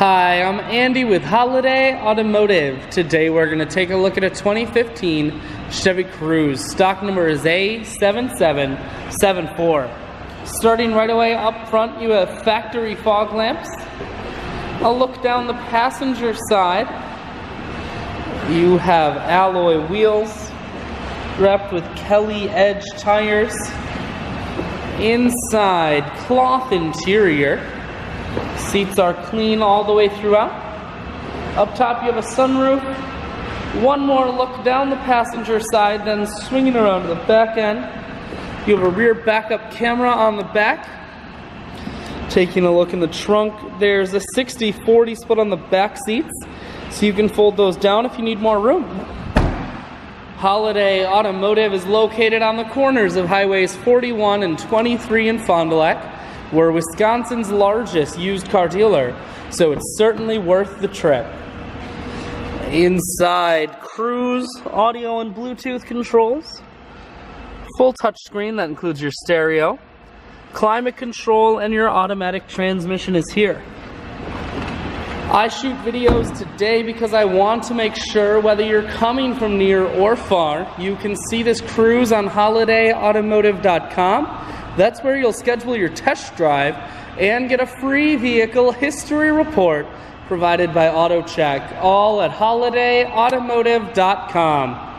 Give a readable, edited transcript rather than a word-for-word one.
Hi, I'm Andy with Holiday Automotive. Today we're going to take a look at a 2015 Chevy Cruze. Stock number is A7774. Starting right away up front, you have factory fog lamps. I'll look down the passenger side. You have alloy wheels wrapped with Kelly Edge tires. Inside, cloth interior. Seats are clean all the way throughout. Up top you have a sunroof. One more look down the passenger side, then swinging around to the back end. You have a rear backup camera on the back. Taking a look in the trunk, there's a 60-40 split on the back seats, so you can fold those down if you need more room. Holiday Automotive is located on the corners of highways 41 and 23 in Fond du Lac. We're Wisconsin's largest used car dealer, so it's certainly worth the trip. Inside, Cruze audio and Bluetooth controls, full touchscreen that includes your stereo, climate control, and your automatic transmission is here. I shoot videos today because I want to make sure whether you're coming from near or far, you can see this Cruze on holidayautomotive.com. That's where you'll schedule your test drive and get a free vehicle history report provided by AutoCheck, all at holidayautomotive.com.